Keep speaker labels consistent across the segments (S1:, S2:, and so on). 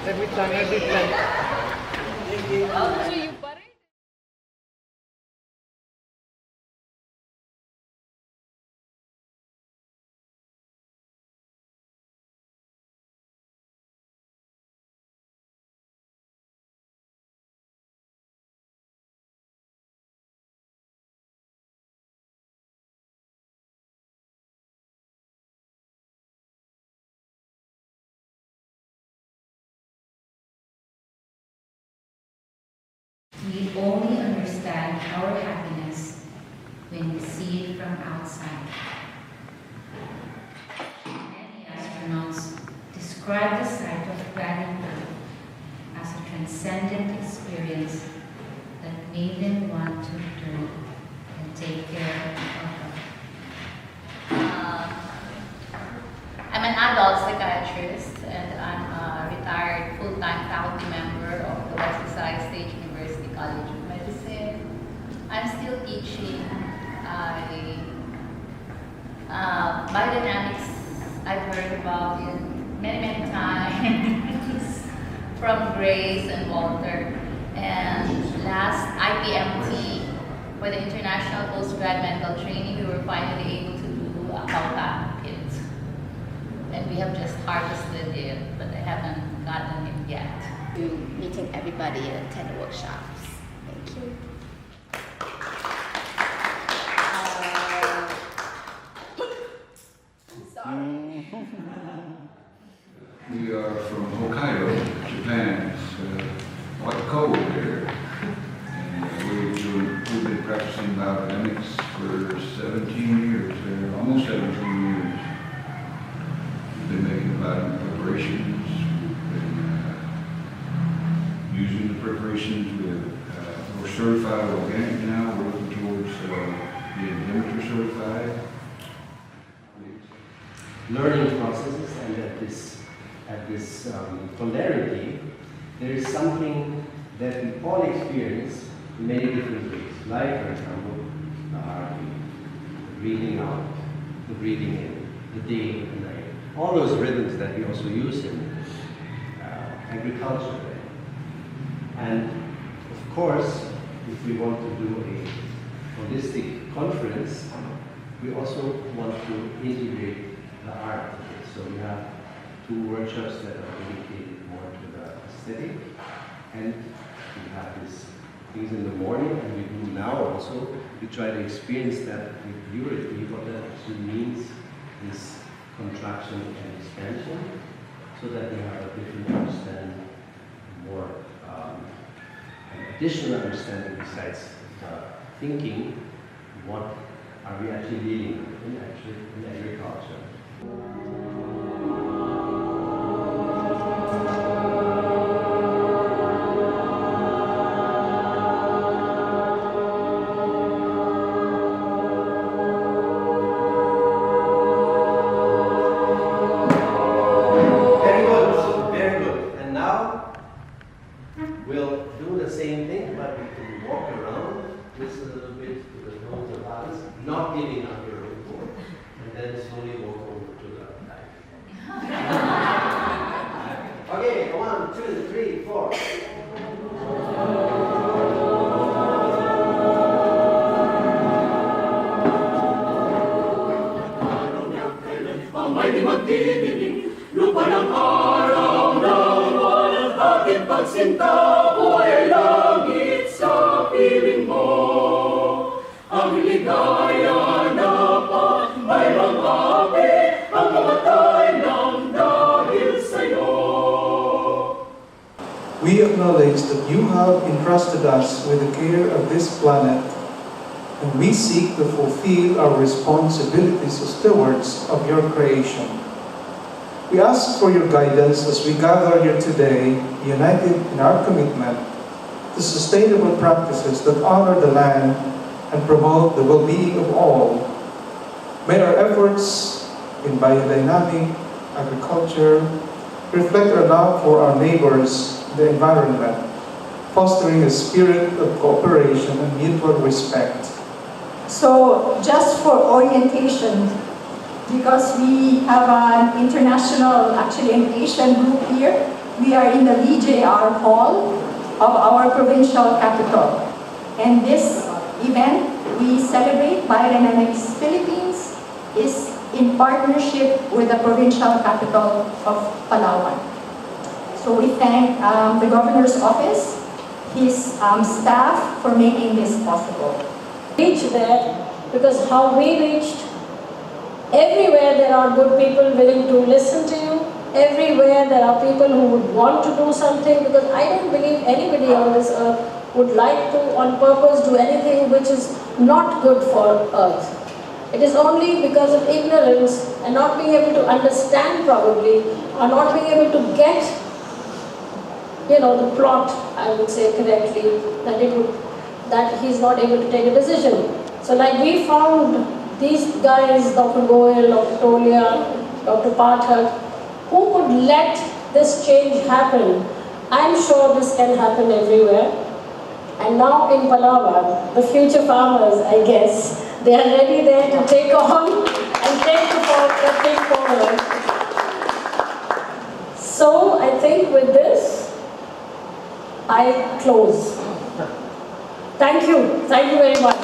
S1: Saglit lang, edit lang.
S2: We only understand our happiness when we see it from outside. Many astronauts describe the sight of planet Earth as a transcendent experience that made them want to return and take care of Earth.
S3: I'm an adult psychiatrist and I'm a retired full-time faculty member of the West Visayas State University College of Medicine. I'm still teaching. Biodynamics I've heard about in many times from Grace and Walter. And last IPMT for the International Postgrad Medical Training, we were finally able to do a Kauta kit. And we have just harvested it, but I haven't gotten it yet.
S4: To meeting everybody and attend workshops. Thank you.
S5: We are from Hokkaido, Japan. It's quite cold there. And we've been practicing biodynamics for 17 years there, almost 17 years. We've been making vitamin preparations, using the preparations. We're certified organic now. We're looking towards being Demeter certified.
S6: Learning processes, and at this polarity, there is something that we all experience in many different ways. Like, for example, the heartbeat, the breathing out, the breathing in, the day and the night. All those rhythms that we also use in agriculture. And of course, if we want to do a holistic conference, we also want to integrate the art of it. So we have 2 workshops that are dedicated more to the aesthetic, and we have these things in the morning, and we do now also. We try to experience that with purity, what that actually means, this contraction and expansion, so that we have a different understanding, more an additional understanding besides thinking, what are we actually dealing with in agriculture. Very good. And now we'll do the same thing, but we can walk around, listen a little bit to the tones of others, not giving up your own voice, and then slowly walk over to the back. Okay, 1, 2, 3, 4.
S7: May magdidinig, lupa ng araw ng walang aking pagsinta, buhay langit sa piling mo. Ang ligaya na pa, mayroong api, ang mamatay ng dahil sa'yo.
S8: We acknowledge that you have entrusted us with the care of this planet, and we seek to fulfill our responsibilities as stewards of your creation. We ask for your guidance as we gather here today, united in our commitment to sustainable practices that honor the land and promote the well-being of all. May our efforts in biodynamic agriculture reflect our love for our neighbors, the environment, fostering a spirit of cooperation and mutual respect.
S9: So, just for orientation, because we have an international, actually an Asian group here. We are in the VJR hall of our provincial capital. And this event, we celebrate Biodynamics Philippines, is in partnership with the provincial capital of Palawan. So we thank the governor's office, his staff for making this possible.
S10: Reach there, because how we reached, everywhere there are good people willing to listen to you, everywhere there are people who would want to do something, because I don't believe anybody on this earth would like to on purpose do anything which is not good for earth. It is only because of ignorance and not being able to understand probably, or not being able to get, the plot, I would say correctly, that he's not able to take a decision. So like we found these guys, Dr. Goel, Dr. Tolia, Dr. Pathak, who could let this change happen. I'm sure this can happen everywhere. And now in Palawan, the future farmers, I guess, they are ready there to take on and take the thing forward. So I think with this, I close. Thank you very much.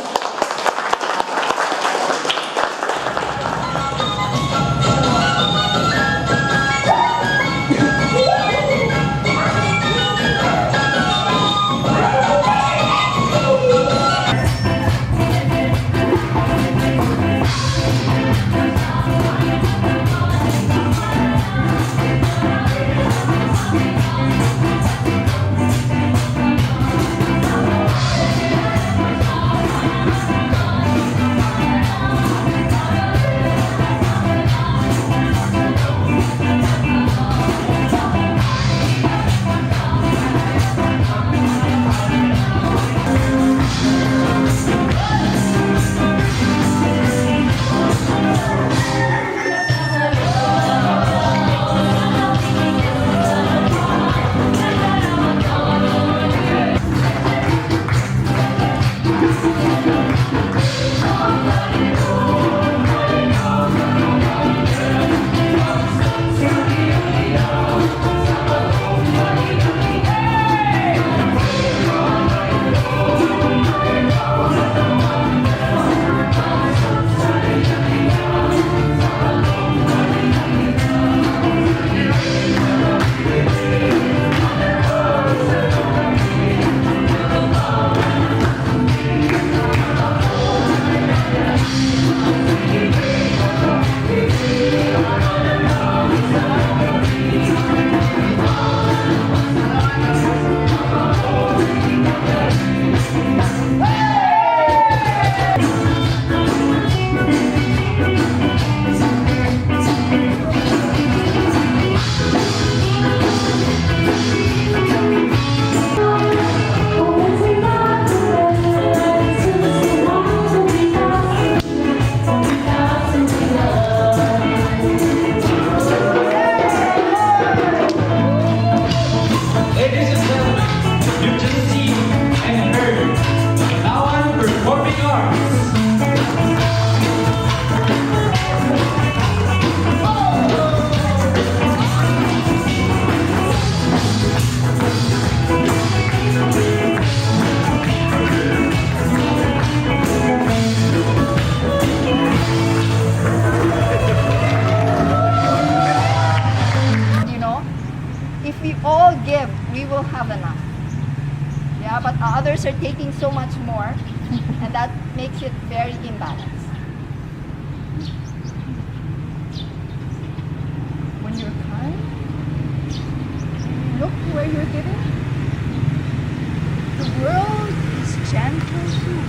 S4: If we all give, we will have enough. Yeah, but others are taking so much more, and that makes it very imbalanced. When you're kind, look where you're giving. The world is gentle too.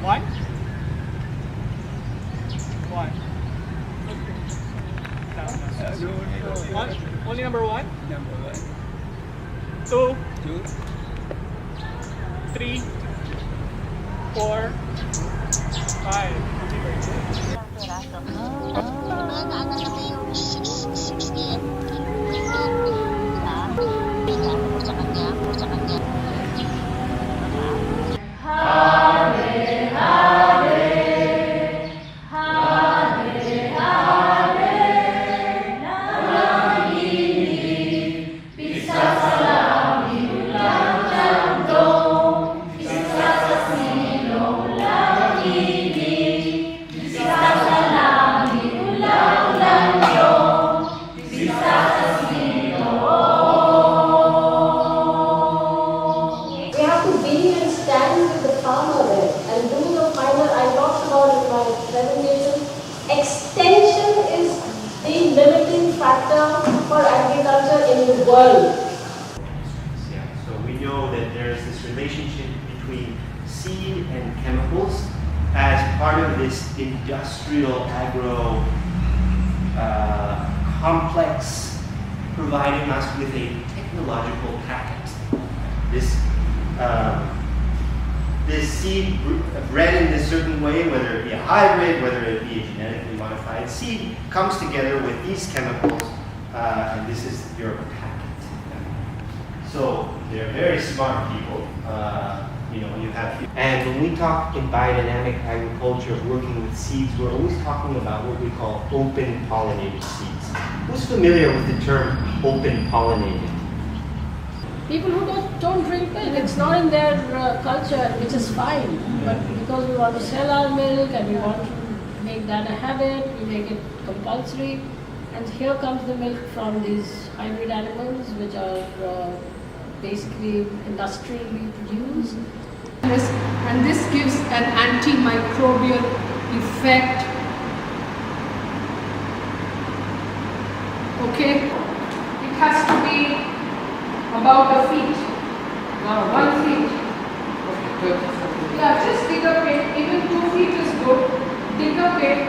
S1: One. One. One. Only number one.
S11: Number one.
S1: Two.
S11: Two.
S1: 3, 4, 5.
S2: Hare Hare.
S10: world.
S11: Yeah, so we know that there's this relationship between seed and chemicals as part of this industrial agro complex, providing us with a technological packet. This seed bred in this certain way, whether it be a hybrid, whether it be a genetically modified seed, comes together with these chemicals, and this is your packet. So they're very smart people. You have, and when we talk in biodynamic agriculture, working with seeds, we're always talking about what we call open pollinated seeds. Who's familiar with the term open pollinated?
S10: People who don't drink milk, it's not in their culture, which is fine. But because we want to sell our milk and we want to make that a habit, we make it compulsory. And here comes the milk from these hybrid animals, which are basically industrially produced.
S12: And this gives an antimicrobial effect. Okay, it has to be about a feet, 1 feet. Yeah, just dig a pit, even 2 feet is good. Dig a pit,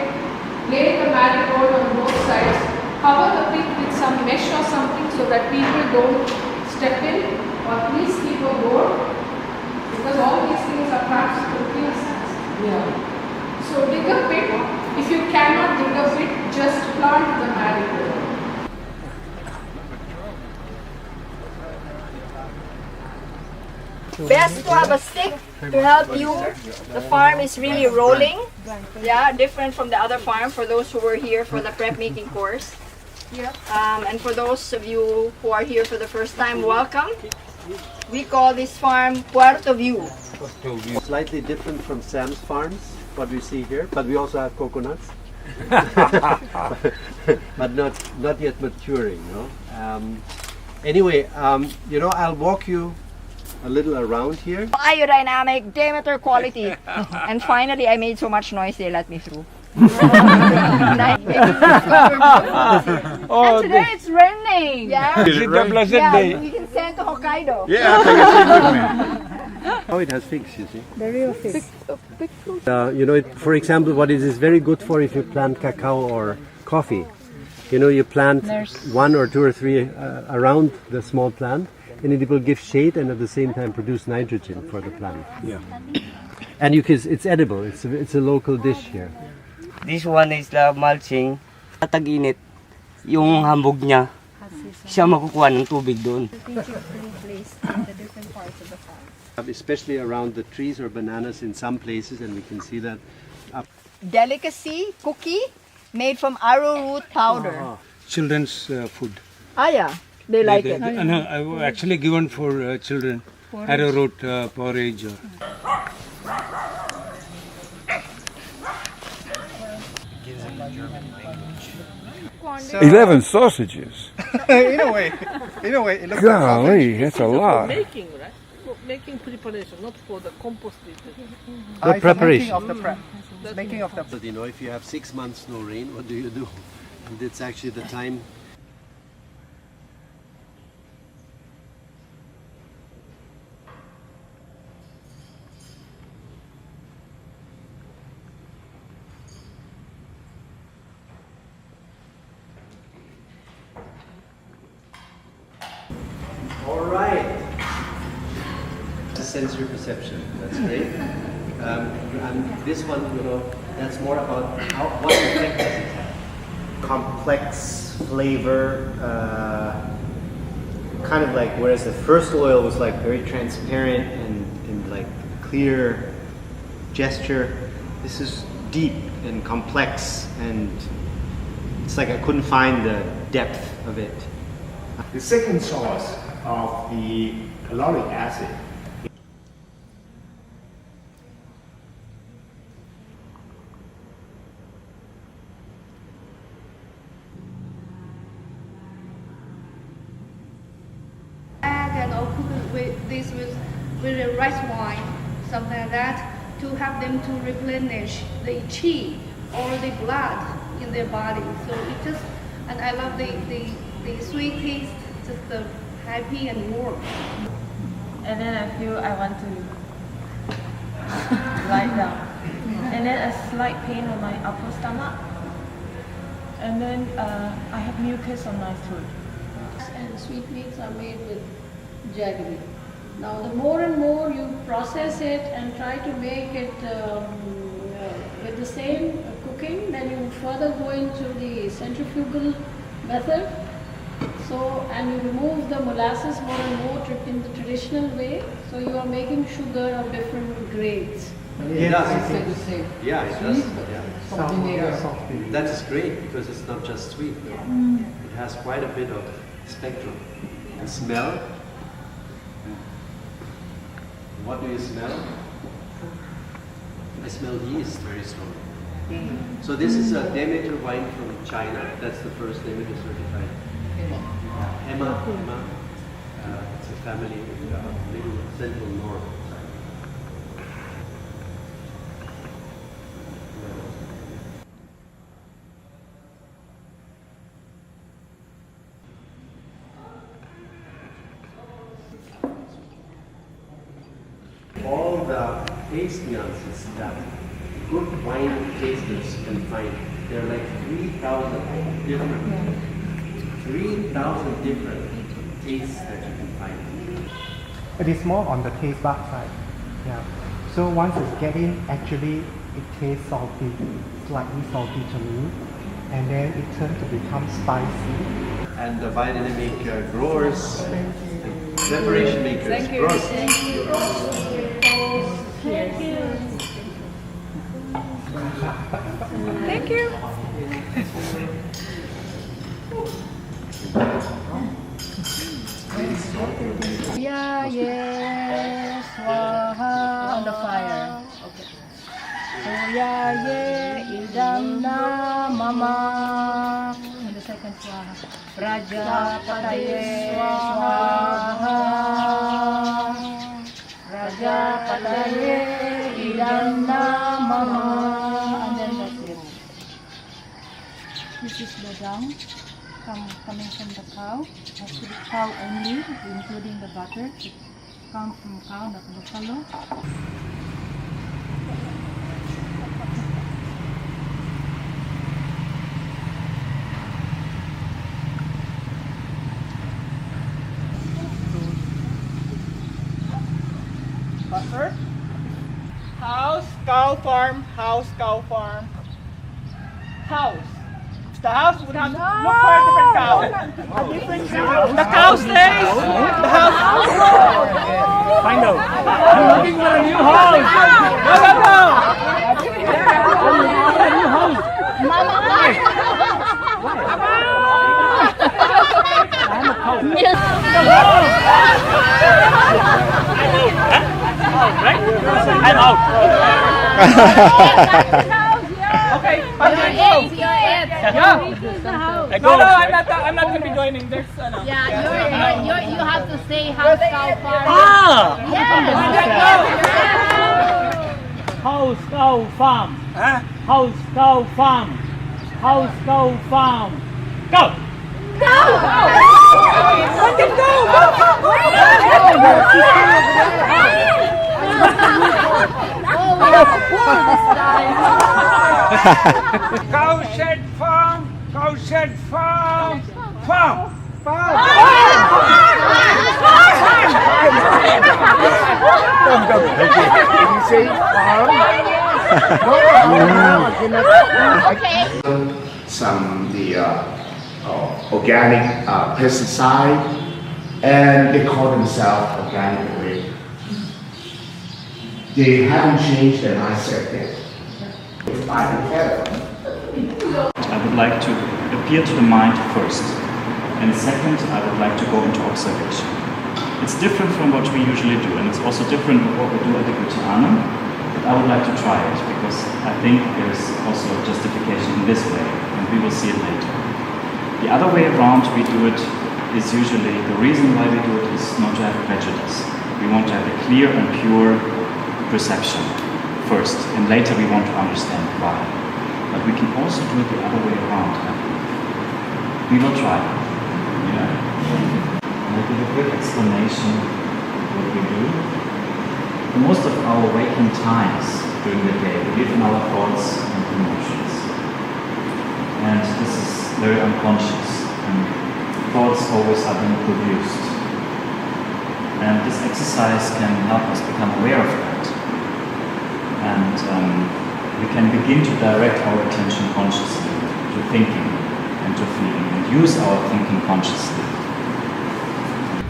S12: lay the marigold on both sides, cover the pit with some mesh or something so that people don't step in, or please keep a board, because all these things are traps to insects. Yeah. So dig a pit. If you cannot dig a pit, just plant the marigold.
S4: Best to have a stick to help you. The farm is really rolling. Yeah, different from the other farm for those who were here for the prep making course. And for those of you who are here for the first time, welcome. We call this farm Puerto View.
S6: Slightly different from Sam's farms, what we see here, but we also have coconuts. But not yet maturing, no? Anyway, I'll walk you a little around here.
S4: Biodynamic, Demeter quality. And finally, I made so much noise they let me through. And today it's raining. Yeah.
S13: Is it a pleasant day?
S4: We can send to Hokkaido.
S13: Yeah, I think it's good, man.
S6: Oh, it has figs, you see.
S4: The real fish.
S6: For example, what it is very good for if you plant cacao or coffee. You plant 1 or 2 or 3 around the small plant, and it will give shade and at the same time produce nitrogen for the plant.
S13: Yeah.
S6: And it's edible. It's a local dish here.
S14: This one is the mulching. Tag-init, yung hambog niya, siya makukuha ng tubig doon.
S6: Especially around the trees or bananas in some places, and we can see that.
S4: Delicacy cookie made from arrowroot powder.
S13: Children's food.
S4: Yeah. They like it.
S13: No, I actually given for children. Arrowroot porridge. 11 sausages.
S1: In a way, it looks
S13: Golly, that's a lot.
S12: Making, right? Making preparation, not for the composting.
S6: The preparation.
S1: Making of the prep. Making of the
S6: But if you have 6 months no rain, what do you do? And it's actually the time. All right. Sensory perception. That's great. And this one, that's more about what effect does it have?
S11: Complex flavor, kind of like, whereas the first oil was like very transparent and like clear gesture, this is deep and complex, and it's like I couldn't find the depth of it.
S15: The second source of the caloric acid
S16: and or cook with this with a rice wine, something like that, to help them to replenish the qi or the blood in their body. So it just, and I love the sweet taste just happy and warm.
S17: And then I feel I want to lie down. And then a slight pain on my upper stomach. And then I have mucus on my throat.
S10: And sweetmeats are made with jaggery. Now, the more and more you process it and try to make it with the same cooking, then you further go into the centrifugal method. So, and you remove the molasses more and more in the traditional way. So you are making sugar of different grades.
S6: It does. Yeah, it does.
S18: Something
S6: That is great because it's not just sweet. It has quite a bit of spectrum. And smell. What do you smell? I smell yeast very strongly. So this is a Demeter wine from China. That's the first Demeter certified. Emma. It's a family in little central north. All the taste nuances that good wine tasters can find, there are like 3,000 different tastes that you can find.
S18: It is more on the taste bud side. Yeah. So once it's get in, actually it tastes salty, slightly salty to me, and then it turns to become spicy.
S6: And the biodynamic growers, preparation makers,
S4: Thank you.
S6: growers.
S4: Thank you. Thank you. Thank you. Yeah, yes, swaha on the fire. Okay. Soya ye idam na mama. And the second swaha. Raja pataye swaha. Raja pataye idam na mama. And then that's it. This is the dung coming from the cow. Actually, cow only, including the butter. It comes from cow, not buffalo. Butter. House, cow farm, house, cow farm. House. The house would have to look for a different cow. A different cow. The cow stays. The house. Find out. I'm looking for a new house. No. I'm looking for a new house. Mama. I'm a cow. Right? I'm out. Okay, I'm going to go. Yeah. I'm not going to be joining. There's
S3: Yeah, you have to say house cow farm.
S19: House cow farm. House cow farm. House cow farm. Go!
S3: Go!
S19: Cowshed farm. Cowshed farm. Farm.
S15: Did you say farm?
S3: Okay.
S15: Some organic pesticide, and they call themselves organic way. They haven't changed their mindset yet.
S20: I would like to appeal to the mind first, and second, I would like to go into observation. It's different from what we usually do, and it's also different from what we do at the Gutianum, but I would like to try it because I think there's also justification in this way, and we will see it later. The other way around we do it is usually, the reason why we do it is not to have prejudice. We want to have a clear and pure perception first, and later we want to understand why. But we can also do it the other way around. We will try. Yeah. I give a quick explanation what we do. For most of our waking times during the day, we live in our thoughts and emotions. And this is very unconscious, and thoughts always are being produced. And this exercise can help us become aware of that. And we can begin to direct our attention consciously to thinking and to feeling, and use our thinking consciously.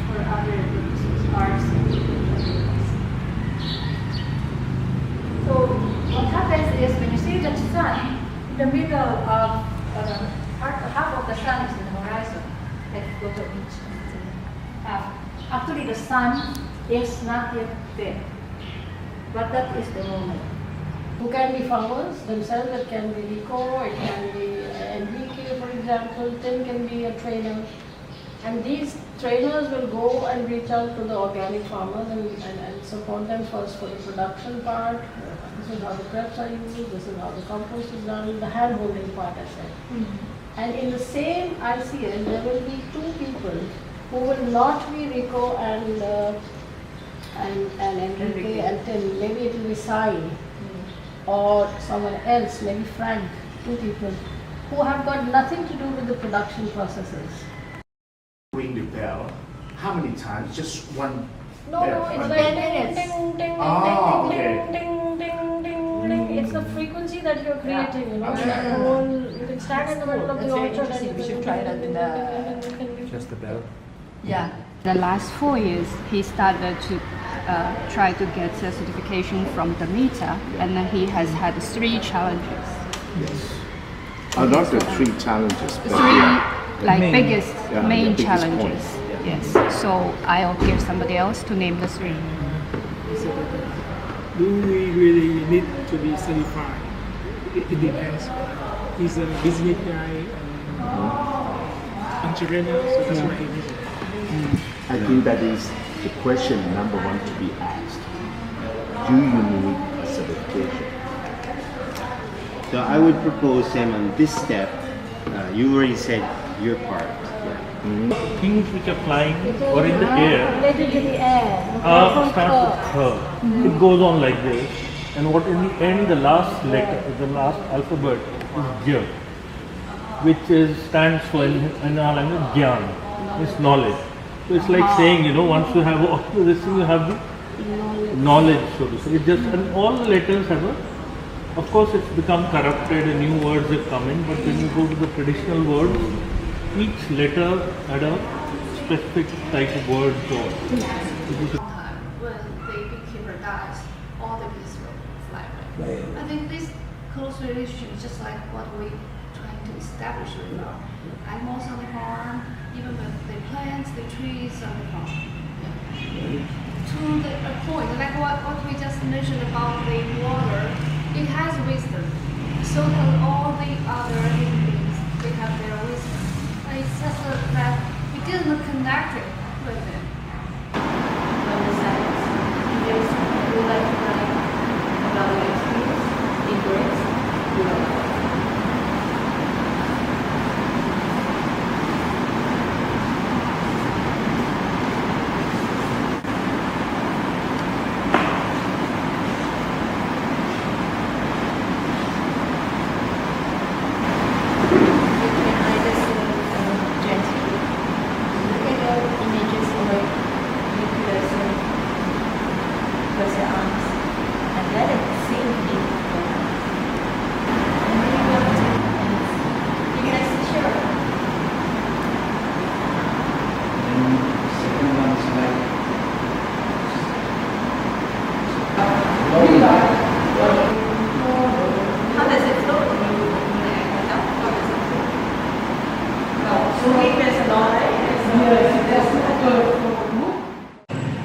S10: For other purposes, arts and so what happens is when you see the sun, the middle of half of the sun is in the horizon. Let's go to each half. Actually, the sun is not yet there, but that is the moment. Who can be farmers themselves? It can be Rico, it can be Enrique, for example. Tim can be a trainer. And these trainers will go and reach out to the organic farmers and support them first for the production part. This is how the preps are used, this is how the compost is done, the hand holding part I said. And in the same ICS, there will be two people who will not be Rico and Enrique and Tim. Maybe it will be Sai or someone else, maybe Frank, two people who have got nothing to do with the production processes.
S15: Ring the bell. How many times? Just one
S10: No,
S15: bell?
S10: it's
S15: One
S10: like
S15: bell.
S10: ding, ding, ding,
S15: Ah,
S10: ding,
S15: okay.
S10: ding, ding, ding, ding. It's the frequency that you're creating, you know. That whole, you can stand in the middle of the orchard and
S4: We should try that in the...
S6: Just the bell.
S4: Yeah.
S21: The last 4 years, he started to try to get a certification from the meter, and then he has had 3 challenges.
S15: Yes. Not the 3 challenges, but
S21: 3 like
S15: main.
S21: biggest
S15: Yeah,
S21: main
S15: the biggest
S21: challenges.
S15: point.
S21: Yes. So I'll give somebody else to name the 3.
S22: Do we really need to be certified? It depends. He's a business guy, entrepreneur, so that's why he needs it.
S15: I think that is the question number 1 to be asked. Do you need a certification?
S11: So I would propose, Sam, on this step, you already said your part.
S19: Things which are flying or in the air
S10: Related to the air.
S19: starts with her. It goes on like this, and what in the end, the last letter, the last alphabet is J, which stands for in our language Gyan, it's knowledge. So it's like saying, you know, once you have all this thing, you have the knowledge, so to say. It just, and all the letters have a, of course it's become corrupted and new words have come in, but when you go to the traditional words, each letter had a specific type of word. So
S16: when the beekeeper dies, all the bees will fly away. I think this close relationship is just like what we're trying to establish with animals on the farm, even with the plants, the trees on the farm. To the point, like what we just mentioned about the water, it has wisdom. So does all the other living beings. They have their wisdom. And it's just that we didn't connect it with it.
S10: From the science, because we like to write about your experience in words, you know.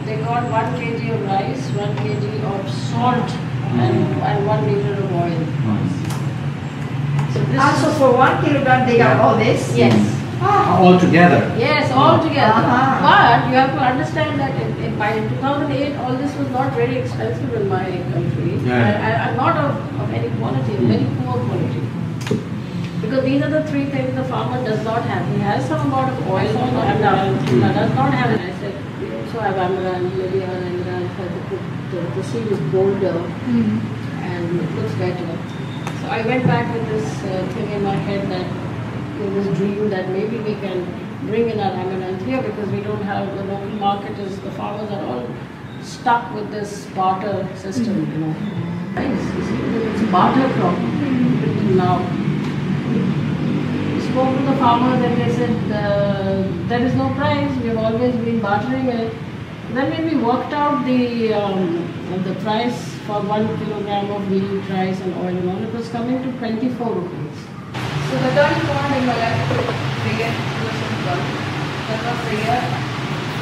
S10: They got 1 kg of rice, 1 kg of salt, and 1 liter of oil. So this
S4: Also for 1 kilogram they got all this?
S10: Yes.
S6: All together?
S10: Yes, all together.
S4: Uh-huh.
S10: But you have to understand that by 2008, all this was not very expensive in my country.
S6: Yeah.
S10: And not of any quality, very poor quality. Because these are the three things the farmer does not have. He has some amount of oil on amaranth, he does not have it. I said, we also have amaranth, maybe our amaranth the seed is bolder and it looks better. So I went back with this thing in my head that, this dream that maybe we can bring in our amaranth here because we don't have, the local market is, the farmers are all stuck with this barter system, you know. It's barter crop now. We spoke to the farmers and they said there is no price, we have always been bartering it. Then when we worked out the price for 1 kilogram of wheat, rice and oil and all, it was coming to 24 rupees.
S16: So the turning point in my life the year 2012. That was the year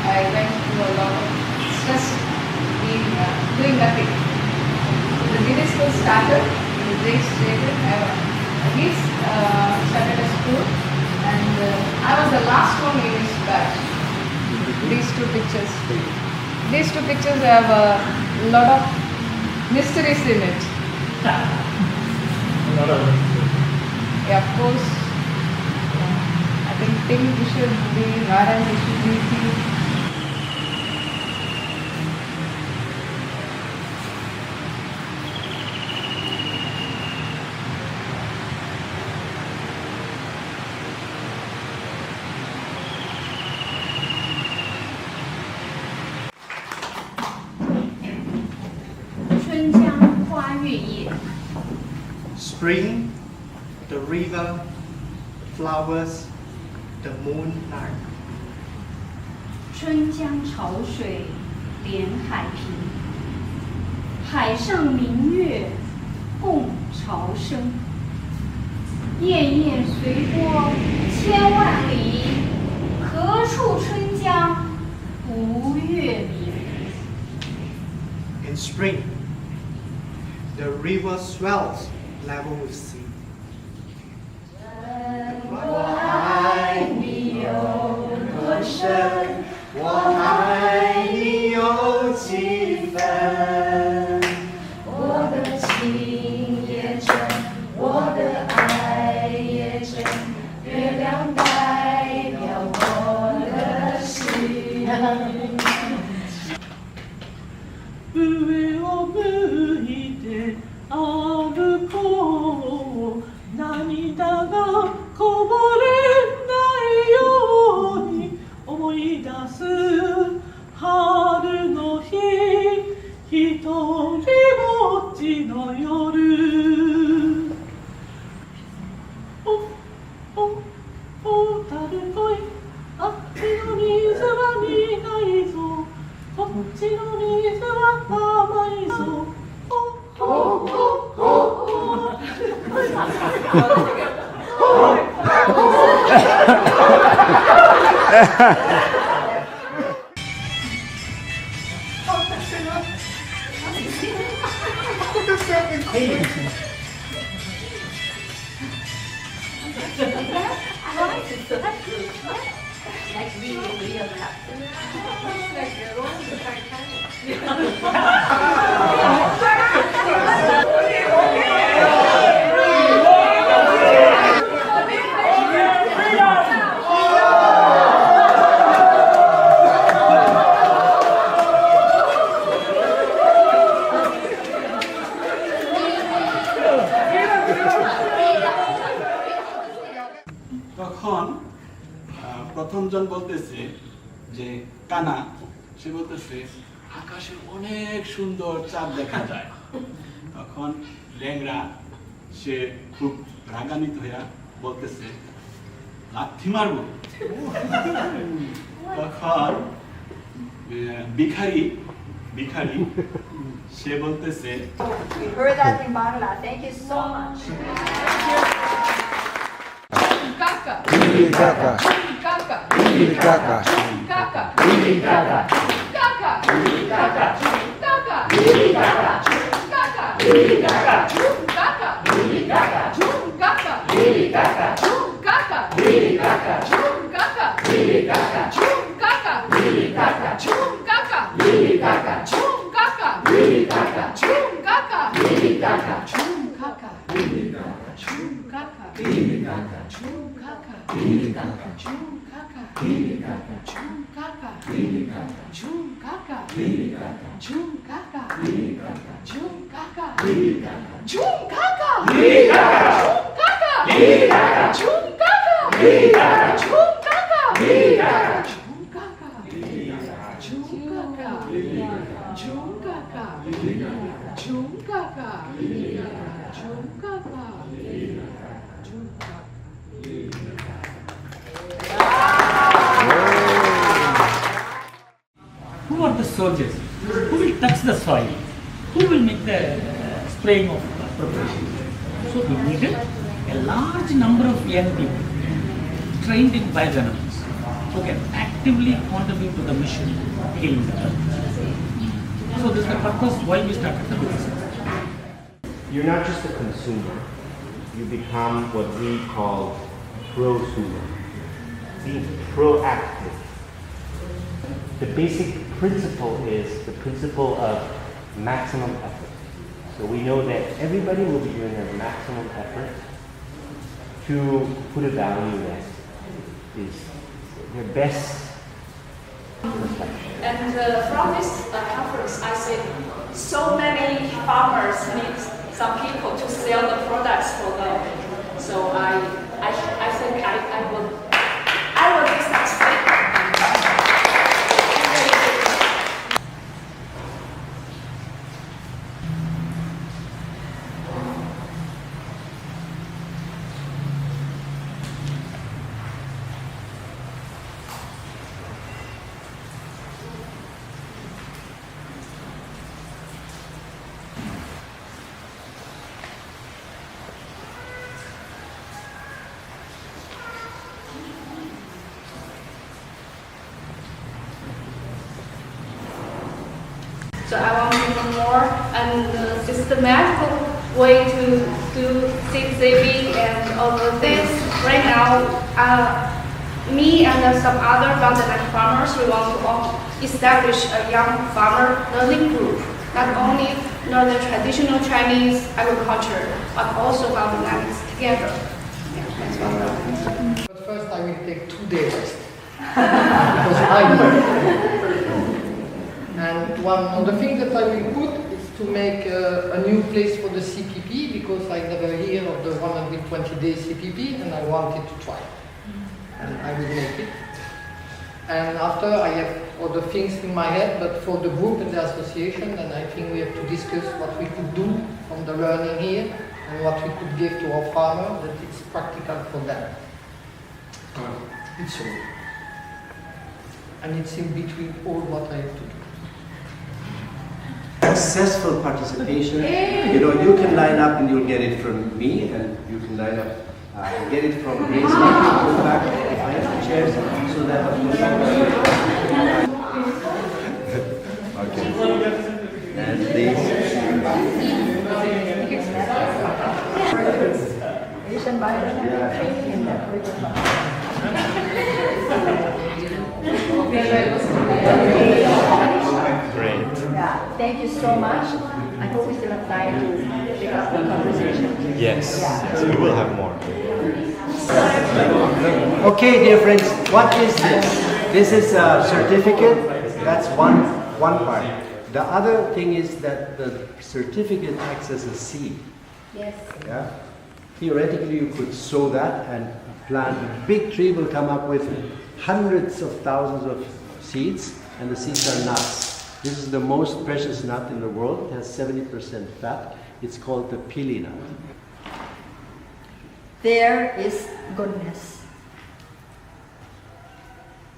S16: I went through a lot of stress doing nothing. The middle school started, the grades started, we started a school and I was the last one in his batch. These two pictures. These two pictures have a lot of mysteries in it. Yeah, of course, I think pink it should be, orange it should be pink.
S18: Spring, the river, flowers, the moonlight.
S5: 春江潮水连海平，海上明月共潮生。滟滟随波千万里，何处春江无月明。
S18: In spring, the river swells level with sea.
S7: 我爱你有多深，我爱你有几分。我的情也真，我的爱也真，月亮代表我的心。
S23: 上を向いて歩こう涙がこぼれないように思い出す春の日一人ぼっちの夜おたる声あっちの水は苦いぞこっちの水は甘いぞ
S24: তখন প্রথমজন বলতেছে যে কানা সে বলতেছে আকাশে অনেক সুন্দর চাঁদ দেখা যায় তখন ল্যাংড়া সে খুব রাগান্বিত হইয়া বলতেছে লাথি মারব তখন ভিখারি সে বলতেছে
S4: We heard that in Bangla. Thank you so much.
S16: Kaka.
S7: Kaka.
S16: Kaka.
S7: Kaka.
S16: Kaka.
S7: Kaka.
S16: Kaka.
S7: Kaka.
S16: Kaka. Kaka.
S2: Who are the soldiers? Who will touch the soil? Who will make the spraying of preparation? So we needed a large number of young people trained in biodynamics who can actively contribute to the mission healing the earth. So this is the purpose why we started the business.
S6: You're not just a consumer, you become what we call prosumer, being proactive. The basic principle is the principle of maximum effort. So we know that everybody will be doing their maximum effort to put a value that is their best reflection.
S4: And from this conference, I see so many farmers need some people to sell the products for them. So I think I will do something. So I want to know more and systematical way to do seed saving and all of this. Right now, me and some other biodynamic farmers, we want to establish a young farmer learning group. Not only learn the traditional Chinese agriculture, but also biodynamics together. Yeah, that's what I'm doing.
S8: But first I will take 2 days rest. Because I know. And one of the things that I will put is to make a new place for the CPP, because I never hear of the 120-day CPP and I wanted to try. And I will make it. And after I have other things in my head, but for the group and the association, then I think we have to discuss what we could do from the learning here and what we could give to our farmers that it's practical for them. It's all. And it's in between all what I have to do.
S6: Successful participation, you know, you can line up and you'll get it from me, and you can line up and get it from Grace. Go back if I have the chairs so that okay. And these.
S4: Asian biodynamic training in that
S6: Great.
S4: Yeah, thank you so much. I hope we still have time to pick up the conversation.
S6: Yes, yes, we will have more. Okay, dear friends, what is this? This is a certificate. That's one part. The other thing is that the certificate acts as a seed.
S4: Yes.
S6: Yeah. Theoretically, you could sow that and plant. A big tree will come up with hundreds of thousands of seeds, and the seeds are nuts. This is the most precious nut in the world. It has 70% fat. It's called the pili nut.
S4: There is goodness.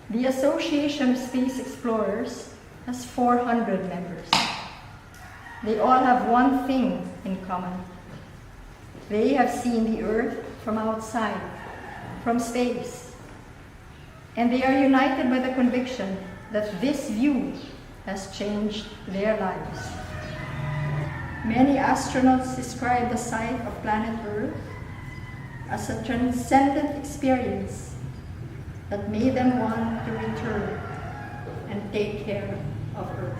S4: The Association of Space Explorers has 400 members. They all have one thing in common. They have seen the Earth from outside, from space. And they are united by the conviction that this view has changed their lives. Many astronauts describe the sight of planet Earth as a transcendent experience that made them want to return and take care of Earth.